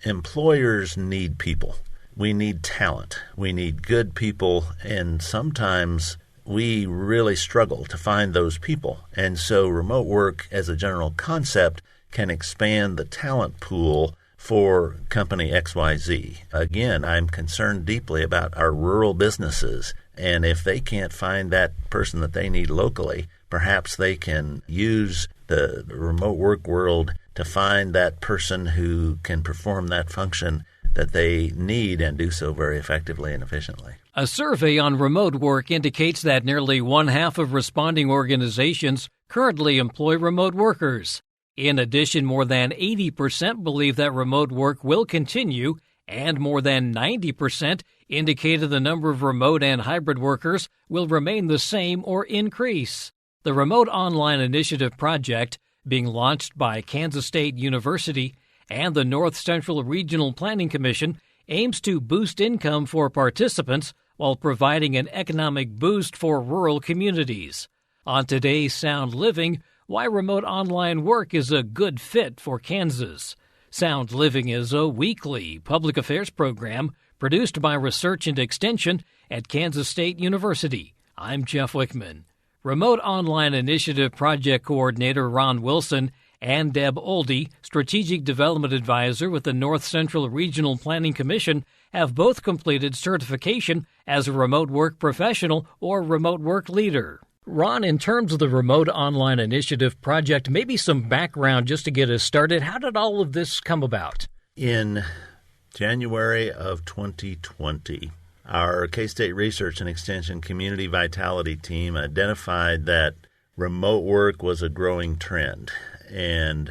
employers need people. We need talent. We need good people, and sometimes we really struggle to find those people. And so remote work as a general concept can expand the talent pool for company XYZ. Again, I'm concerned deeply about our rural businesses, and if they can't find that person that they need locally, perhaps they can use the remote work world to find that person who can perform that function that they need and do so very effectively and efficiently. A survey on remote work indicates that nearly one-half of responding organizations currently employ remote workers. In addition, more than 80% believe that remote work will continue, and more than 90% indicated the number of remote and hybrid workers will remain the same or increase. The Remote Online Initiative project, being launched by Kansas State University and the North Central Regional Planning Commission, aims to boost income for participants while providing an economic boost for rural communities. On today's Sound Living, why remote online work is a good fit for Kansas. Sound Living is a weekly public affairs program produced by Research and Extension at Kansas State University. I'm Jeff Wichman. Remote Online Initiative Project Coordinator Ron Wilson and Deb Ohlde, Strategic Development Advisor with the North Central Regional Planning Commission, have both completed certification as a remote work professional or remote work leader. Ron, in terms of the Remote Online Initiative project, maybe some background just to get us started. How did all of this come about? In January of 2020, our K-State Research and Extension Community Vitality Team identified that remote work was a growing trend. And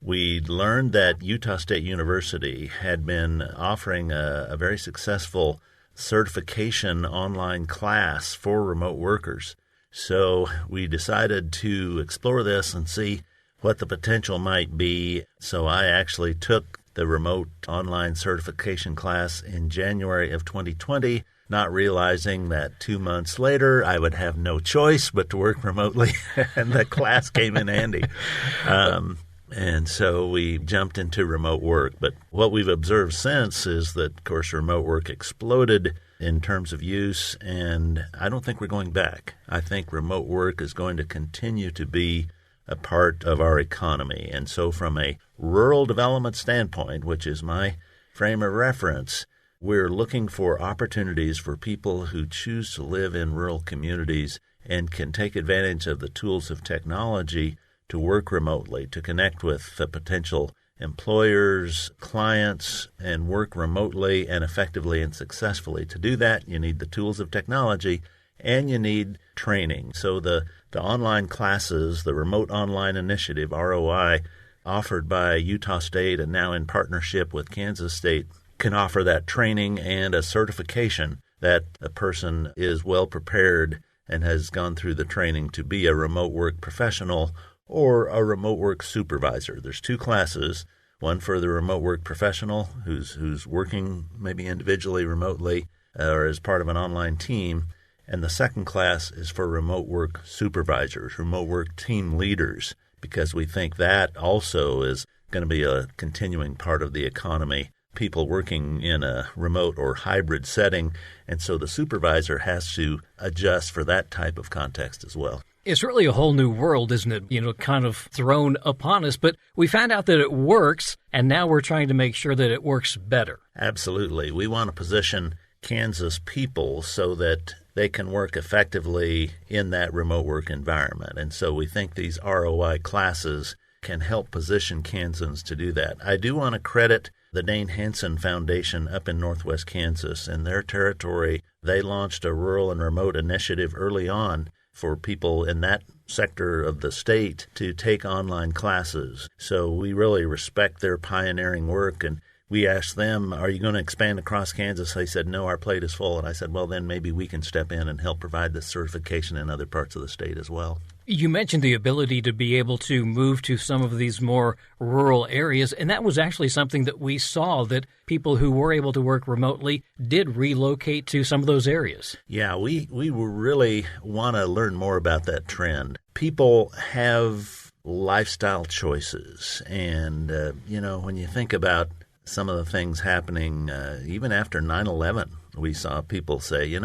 we learned that Utah State University had been offering a very successful certification online class for remote workers. So we decided to explore this and see what the potential might be. So I actually took the remote online certification class in January of 2020, not realizing that 2 months later I would have no choice but to work remotely, and the class came in handy. And so we jumped into remote work. But what we've observed since is that, of course, remote work exploded in terms of use, and I don't think we're going back. I think remote work is going to continue to be a part of our economy. And so from a rural development standpoint, which is my frame of reference, we're looking for opportunities for people who choose to live in rural communities and can take advantage of the tools of technology to work remotely, to connect with the potential employers, clients, and work remotely and effectively and successfully. To do that, you need the tools of technology and you need training. So the online classes, the Remote Online Initiative, ROI, offered by Utah State and now in partnership with Kansas State, can offer that training and a certification that a person is well prepared and has gone through the training to be a remote work professional or a remote work supervisor. There's two classes, one for the remote work professional who's working maybe individually remotely or as part of an online team, and the second class is for remote work supervisors, remote work team leaders, because we think that also is going to be a continuing part of the economy, people working in a remote or hybrid setting, and so the supervisor has to adjust for that type of context as well. It's really a whole new world, isn't it? Kind of thrown upon us, but we found out that it works, and now we're trying to make sure that it works better. Absolutely. We want to position Kansas people so that they can work effectively in that remote work environment. And so we think these ROI classes can help position Kansans to do that. I do want to credit the Dane Hansen Foundation up in northwest Kansas. In their territory, they launched a rural and remote initiative early on for people in that sector of the state to take online classes. So we really respect their pioneering work, and we asked them, are you going to expand across Kansas? They said, no, our plate is full. And I said, well, then maybe we can step in and help provide this certification in other parts of the state as well. You mentioned the ability to be able to move to some of these more rural areas, and that was actually something that we saw, that people who were able to work remotely did relocate to some of those areas. Yeah, we really want to learn more about that trend. People have lifestyle choices, and, when you think about some of the things happening even after 9/11. We saw people say,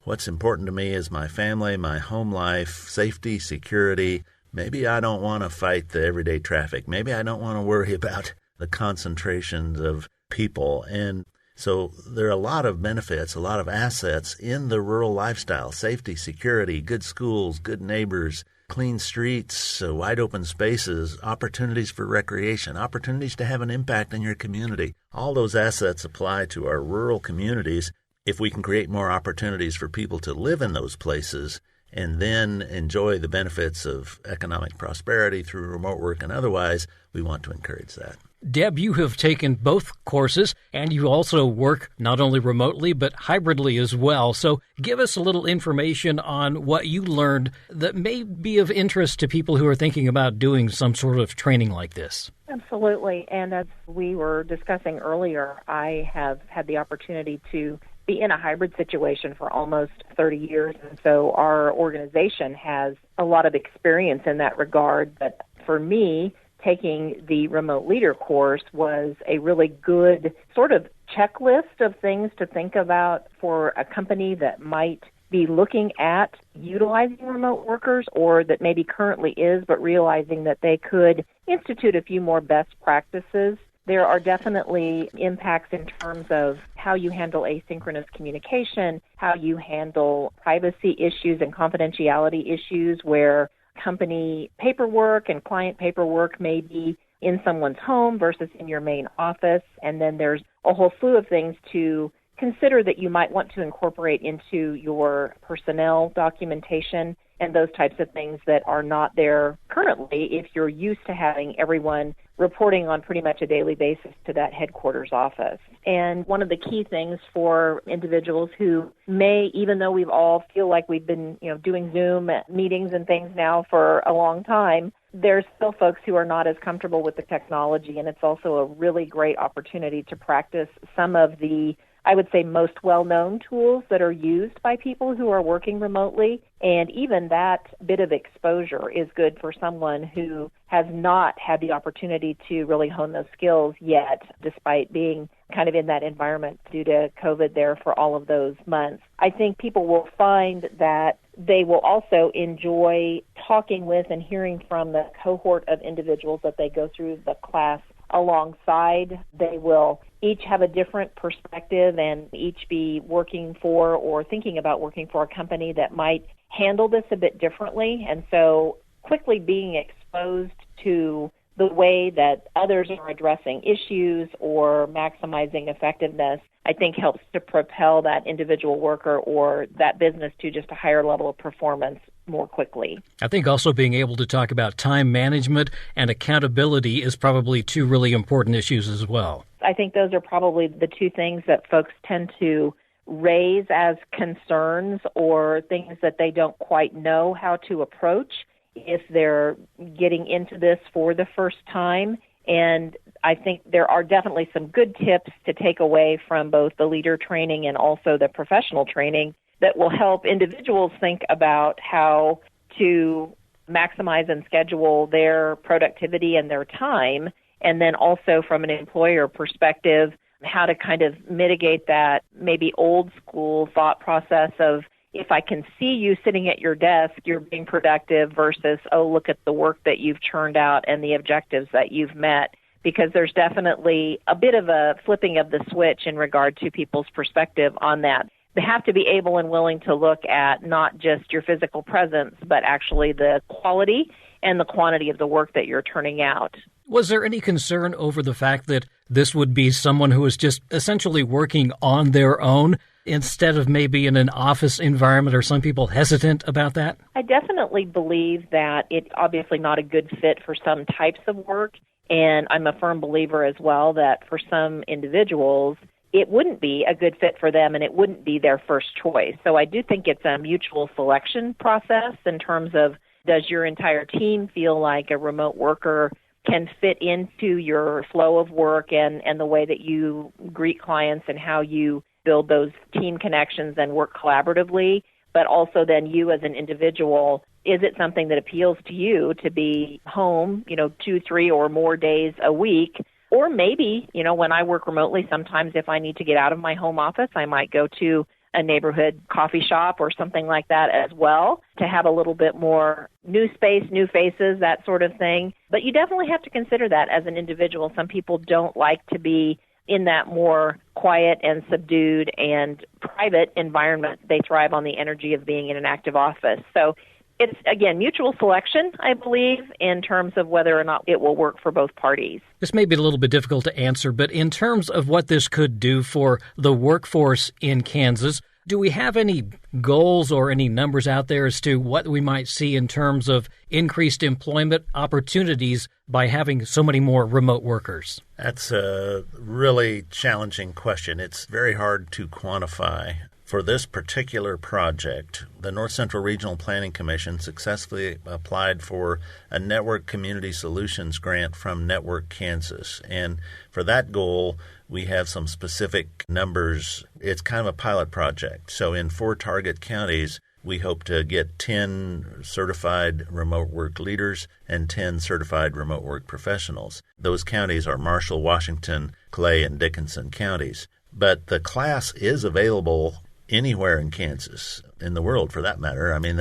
what's important to me is my family, my home life, safety, security. Maybe I don't want to fight the everyday traffic. Maybe I don't want to worry about the concentrations of people. And so there are a lot of benefits, a lot of assets in the rural lifestyle: safety, security, good schools, good neighbors, clean streets, wide open spaces, opportunities for recreation, opportunities to have an impact in your community. All those assets apply to our rural communities. If we can create more opportunities for people to live in those places and then enjoy the benefits of economic prosperity through remote work and otherwise, we want to encourage that. Deb, you have taken both courses, and you also work not only remotely but hybridly as well. So give us a little information on what you learned that may be of interest to people who are thinking about doing some sort of training like this. Absolutely. And as we were discussing earlier, I have had the opportunity to be in a hybrid situation for almost 30 years. And so our organization has a lot of experience in that regard. But for me, taking the Remote Leader course was a really good sort of checklist of things to think about for a company that might be looking at utilizing remote workers, or that maybe currently is, but realizing that they could institute a few more best practices. There are definitely impacts in terms of how you handle asynchronous communication, how you handle privacy issues and confidentiality issues where company paperwork and client paperwork may be in someone's home versus in your main office. And then there's a whole slew of things to consider that you might want to incorporate into your personnel documentation and those types of things that are not there currently if you're used to having everyone reporting on pretty much a daily basis to that headquarters office. And one of the key things for individuals who may, even though we've all feel like we've been, doing Zoom meetings and things now for a long time, there's still folks who are not as comfortable with the technology, and it's also a really great opportunity to practice some of the, I would say, most well-known tools that are used by people who are working remotely. And even that bit of exposure is good for someone who has not had the opportunity to really hone those skills yet, despite being kind of in that environment due to COVID there for all of those months. I think people will find that they will also enjoy talking with and hearing from the cohort of individuals that they go through the class alongside. They will each have a different perspective and each be working for or thinking about working for a company that might handle this a bit differently. And so quickly being exposed to the way that others are addressing issues or maximizing effectiveness, I think helps to propel that individual worker or that business to just a higher level of performance more quickly. I think also being able to talk about time management and accountability is probably two really important issues as well. I think those are probably the two things that folks tend to raise as concerns or things that they don't quite know how to approach if they're getting into this for the first time. And I think there are definitely some good tips to take away from both the leader training and also the professional training that will help individuals think about how to maximize and schedule their productivity and their time. And then also from an employer perspective, how to kind of mitigate that maybe old school thought process of, if I can see you sitting at your desk, you're being productive versus, oh, look at the work that you've churned out and the objectives that you've met. Because there's definitely a bit of a flipping of the switch in regard to people's perspective on that. They have to be able and willing to look at not just your physical presence, but actually the quality and the quantity of the work that you're turning out. Was there any concern over the fact that this would be someone who is just essentially working on their own instead of maybe in an office environment? Are some people hesitant about that? I definitely believe that it's obviously not a good fit for some types of work. And I'm a firm believer as well that for some individuals, it wouldn't be a good fit for them and it wouldn't be their first choice. So I do think it's a mutual selection process in terms of, does your entire team feel like a remote worker can fit into your flow of work and the way that you greet clients and how you build those team connections and work collaboratively, but also then you as an individual, is it something that appeals to you to be home, 2, 3 or more days a week Or maybe, when I work remotely, sometimes if I need to get out of my home office, I might go to a neighborhood coffee shop or something like that as well to have a little bit more new space, new faces, that sort of thing. But you definitely have to consider that as an individual. Some people don't like to be in that more quiet and subdued and private environment. They thrive on the energy of being in an active office. So it's, again, mutual selection, I believe, in terms of whether or not it will work for both parties. This may be a little bit difficult to answer, but in terms of what this could do for the workforce in Kansas, do we have any goals or any numbers out there as to what we might see in terms of increased employment opportunities by having so many more remote workers? That's a really challenging question. It's very hard to quantify. For this particular project, the North Central Regional Planning Commission successfully applied for a Network Community Solutions grant from Network Kansas. And for that goal, we have some specific numbers. It's kind of a pilot project. So in 4 target counties, we hope to get 10 certified remote work leaders and 10 certified remote work professionals. Those counties are Marshall, Washington, Clay, and Dickinson counties. But the class is available anywhere in Kansas, in the world for that matter. I mean,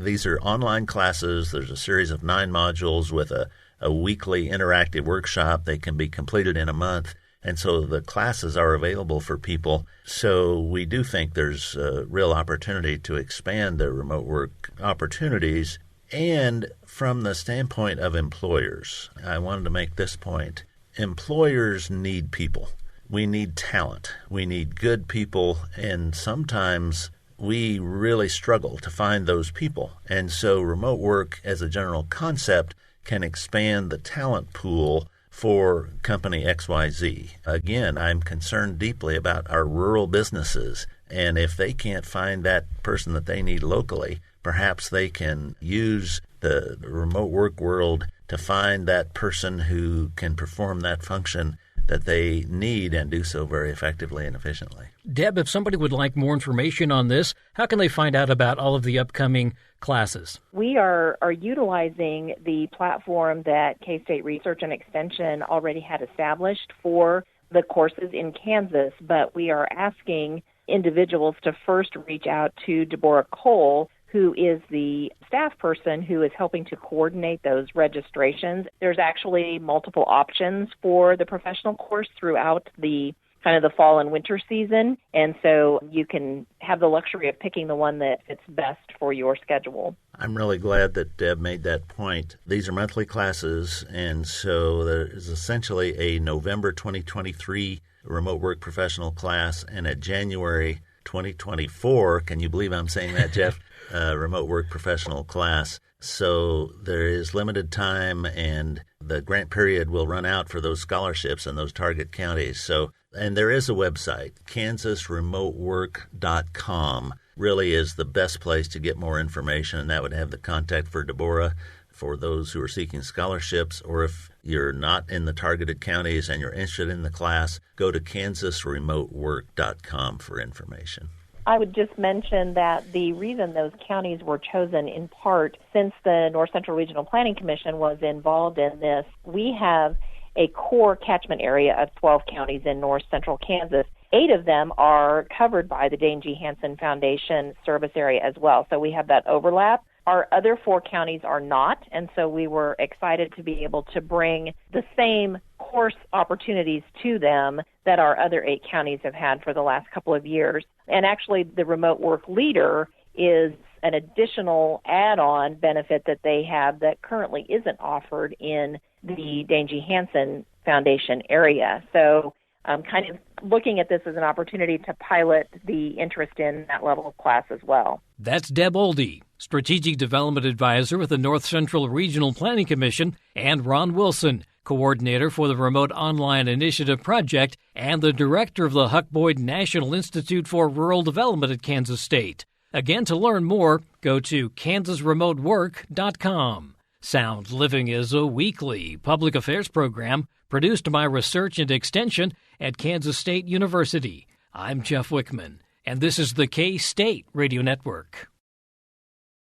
these are online classes. There's a series of 9 modules with a weekly interactive workshop. They can be completed in a month. And so the classes are available for people. So we do think there's a real opportunity to expand the remote work opportunities. And from the standpoint of employers, I wanted to make this point. Employers need people. We need talent. We need good people, and sometimes we really struggle to find those people. And so remote work as a general concept can expand the talent pool for company XYZ. Again, I'm concerned deeply about our rural businesses, and if they can't find that person that they need locally, perhaps they can use the remote work world to find that person who can perform that function that they need and do so very effectively and efficiently. Deb, if somebody would like more information on this, how can they find out about all of the upcoming classes? We are utilizing the platform that K-State Research and Extension already had established for the courses in Kansas, but we are asking individuals to first reach out to Deborah Cole, who is the staff person who is helping to coordinate those registrations. There's actually multiple options for the professional course throughout the kind of the fall and winter season, and so you can have the luxury of picking the one that fits best for your schedule. I'm really glad that Deb made that point. These are monthly classes, and so there is essentially a November 2023 remote work professional class and a January 2024, can you believe I'm saying that, Jeff? Remote work professional class. So there is limited time, and the grant period will run out for those scholarships in those target counties. So, and there is a website, kansasremotework.com, really is the best place to get more information, and that would have the contact for Deborah for those who are seeking scholarships, or if you're not in the targeted counties and you're interested in the class, go to kansasremotework.com for information. I would just mention that the reason those counties were chosen in part, since the North Central Regional Planning Commission was involved in this, we have a core catchment area of 12 counties in north central Kansas. 8 of them are covered by the Dane G. Hansen Foundation service area as well, so we have that overlap. Our other 4 counties are not, and so we were excited to be able to bring the same course opportunities to them that our other 8 counties have had for the last couple of years. And actually, the remote work leader is an additional add-on benefit that they have that currently isn't offered in the Dane G. Hansen Foundation area. So I'm kind of looking at this as an opportunity to pilot the interest in that level of class as well. That's Deb Ohlde, Strategic Development Advisor with the North Central Regional Planning Commission, and Ron Wilson, Coordinator for the Remote Online Initiative Project and the Director of the Huck Boyd National Institute for Rural Development at Kansas State. Again, to learn more, go to kansasremotework.com. Sound Living is a weekly public affairs program produced by Research and Extension at Kansas State University. I'm Jeff Wichman, and this is the K-State Radio Network.